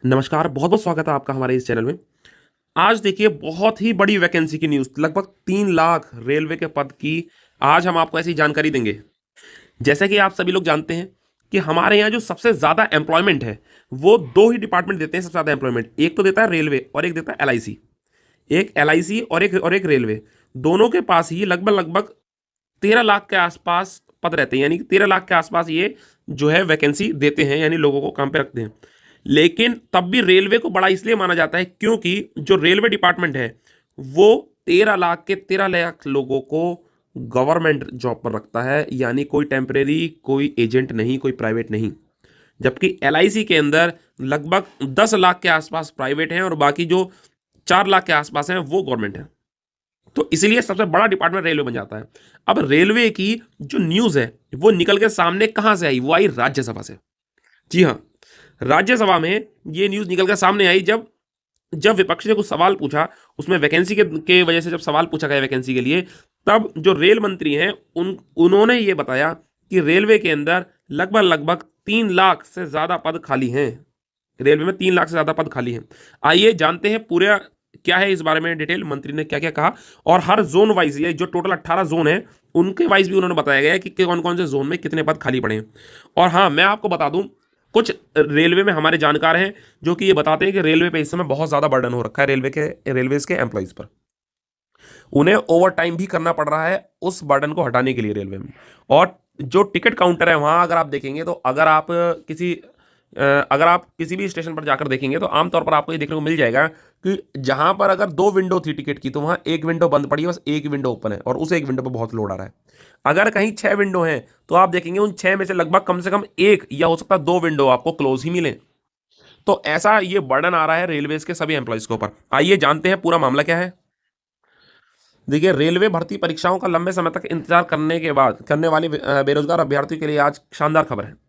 नमस्कार, बहुत-बहुत स्वागत है आपका हमारे इस चैनल में। आज देखिए बहुत ही बड़ी वैकेंसी की न्यूज़ लगभग 3 लाख रेलवे के पद की आज हम आपको ऐसी जानकारी देंगे। जैसे कि आप सभी लोग जानते हैं कि हमारे यहाँ जो सबसे ज़्यादा एम्प्लॉयमेंट है, वो 2 ही डिपार्टमेंट देते हैं सबसे ज़्यादा एम्प्लॉयमेंट। एक तो देता है रेलवे और एक देता है एलआईसी। एक एलआईसी और एक रेलवे, दोनों के पास ही लगभग-लगभग 13 लाख के आसपास पद रहते हैं, यानी कि 13 लाख के आसपास ये जो है वैकेंसी देते हैं, यानी लोगों को काम पे रखते हैं। लेकिन तब भी रेलवे को बड़ा इसलिए माना जाता है क्योंकि जो रेलवे डिपार्टमेंट है वो 13 लाख के 13 लाख लोगों को गवर्नमेंट जॉब पर रखता है, यानी कोई टेम्परेरी, कोई एजेंट नहीं, कोई प्राइवेट नहीं। जबकि एलआईसी के अंदर लगभग 10 लाख के आसपास प्राइवेट हैं और बाकी जो 4 लाख के आसपास हैं वो गवर्नमेंट है। तो इसलिए सबसे बड़ा डिपार्टमेंट रेलवे बन जाता है। अब रेलवे की जो न्यूज़ है वो निकल के सामने कहां से आई? वो आई राज्यसभा से। जी हाँ, राज्यसभा में ये न्यूज़ निकल कर सामने आई जब जब विपक्ष ने कुछ सवाल पूछा, उसमें वैकेंसी के वजह से जब सवाल पूछा गया वैकेंसी के लिए, तब जो रेल मंत्री हैं उन्होंने ये बताया कि रेलवे के अंदर लगभग-लगभग 3 लाख से ज़्यादा पद खाली हैं। रेलवे में 3 लाख से ज़्यादा पद खाली हैं। आइए जानते हैं पूरा क्या है इस बारे में डिटेल, मंत्री ने क्या-क्या कहा और हर ज़ोन वाइज़, ये जो टोटल 18 ज़ोन हैं, उनके वाइज़ भी उन्होंने बताया गया है कि कौन-कौन से ज़ोन में कितने पद खाली पड़े हैं। और हाँ, मैं आपको बता दूँ, कुछ रेलवे में हमारे जानकार हैं जो कि ये बताते हैं कि रेलवे पे इस समय बहुत ज़्यादा बर्डन हो रखा है रेलवेज़ के एम्प्लॉइज़ पर। उन्हें ओवर टाइम भी करना पड़ रहा है उस बर्डन को हटाने के लिए रेलवे में। और जो टिकट काउंटर है वहाँ अगर आप देखेंगे तो अगर आप किसी भी स्टेशन पर जाकर देखेंगे तो आमतौर पर आपको ये देखने को मिल जाएगा कि जहाँ पर अगर 2 विंडो थी टिकट की तो वहाँ 1 विंडो बंद पड़ी है, बस 1 विंडो ओपन है और उस 1 विंडो पर बहुत लोड आ रहा है। अगर कहीं 6 विंडो हैं तो आप देखेंगे उन 6 में से लगभग कम से कम 1 या हो सकता है 2 विंडो आपको क्लोज ही मिले। तो ऐसा ये बर्डन आ रहा है रेलवेज के सभी एम्प्लॉइज के ऊपर। आइए जानते हैं पूरा मामला क्या है। देखिए, रेलवे भर्ती परीक्षाओं का लंबे समय तक इंतजार करने वाले बेरोजगार अभ्यर्थियों के लिए आज शानदार खबर है।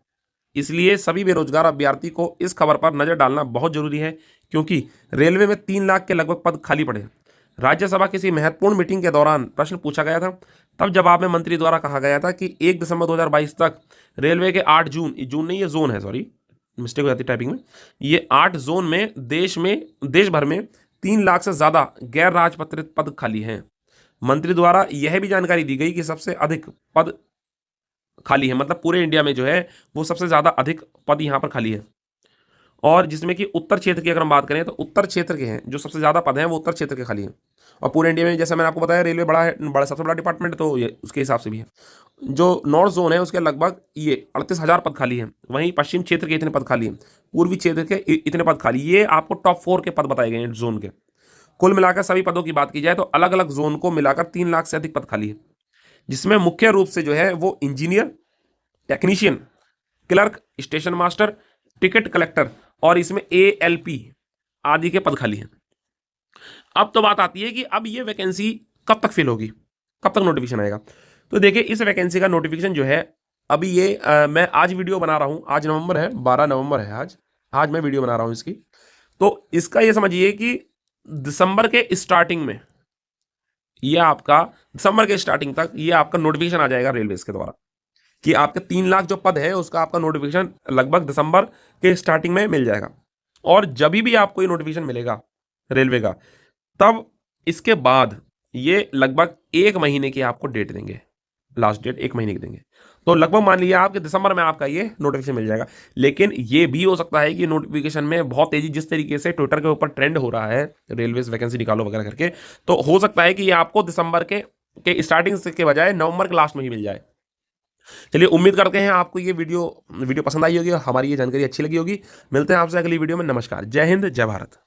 इसलिए सभी बेरोजगार अभ्यर्थी को इस खबर पर नजर डालना बहुत जरूरी है, क्योंकि रेलवे में 3 लाख के लगभग पद खाली पड़े हैं। राज्यसभा किसी महत्वपूर्ण मीटिंग के दौरान प्रश्न पूछा गया था। तब जवाब में मंत्री द्वारा कहा गया था कि 1 दिसंबर 2022 तक रेलवे के 8 जून जून नहीं, ये जोन है, सॉरी मिस्टेक हो जाती है टाइपिंग में, ये 8 जोन देश भर में 3 लाख से ज्यादा गैर राजपत्रित पद खाली हैं। मंत्री द्वारा यह भी जानकारी दी गई कि सबसे अधिक पद खाली है, मतलब पूरे इंडिया में जो है वो सबसे ज़्यादा अधिक पद यहाँ पर खाली है। और जिसमें कि उत्तर क्षेत्र की अगर हम बात करें तो उत्तर क्षेत्र के हैं जो सबसे ज़्यादा पद हैं, वो उत्तर क्षेत्र के खाली हैं। और पूरे इंडिया में जैसे मैंने आपको बताया रेलवे बड़ा है, सबसे बड़ा डिपार्टमेंट है, तो ये उसके हिसाब से भी है। जो नॉर्थ जोन है उसके लगभग ये 38,000 पद खाली हैं। वहीं पश्चिम क्षेत्र के इतने पद खाली हैं, पूर्वी क्षेत्र के इतने पद खाली। ये आपको टॉप 4 के पद बताए गए हैं जोन के। कुल मिलाकर सभी पदों की बात की जाए तो अलग अलग जोन को मिलाकर 3 लाख से अधिक पद खाली है, जिसमें मुख्य रूप से जो है वो engineer, technician, clerk, station master, ticket collector और इसमें एएलपी आदि के पद खाली हैं। अब तो बात आती है कि अब ये वैकेंसी कब तक फिल होगी, कब तक नोटिफिकेशन आएगा। तो देखिए, इस वैकेंसी का नोटिफिकेशन जो है अभी ये मैं आज वीडियो बना रहा हूं, आज नवंबर है, 12 नवंबर है आज मैं वीडियो बना रहा हूं इसकी। तो इसका ये समझिए कि दिसंबर के स्टार्टिंग में ये आपका दिसंबर के स्टार्टिंग तक ये आपका नोटिफिकेशन आ जाएगा रेलवेज के द्वारा कि आपके 3 लाख जो पद है उसका आपका नोटिफिकेशन लगभग दिसंबर के स्टार्टिंग में मिल जाएगा। और जब भी आपको ये नोटिफिकेशन मिलेगा रेलवे का, तब इसके बाद ये लगभग 1 महीने की आपको डेट देंगे, लास्ट डेट 1 महीने की देंगे। तो लगभग मान लीजिए आपके दिसंबर में आपका ये नोटिफिकेशन मिल जाएगा। लेकिन ये भी हो सकता है कि नोटिफिकेशन में बहुत तेजी, जिस तरीके से ट्विटर के ऊपर ट्रेंड हो रहा है रेलवेज वैकेंसी निकालो वगैरह करके, तो हो सकता है कि ये आपको दिसंबर के स्टार्टिंग के बजाय नवंबर के लास्ट में ही मिल जाए। चलिए, उम्मीद करते हैं आपको ये वीडियो पसंद आई होगी और हमारी ये जानकारी अच्छी लगी होगी। मिलते हैं आपसे अगली वीडियो में। नमस्कार, जय हिंद, जय भारत।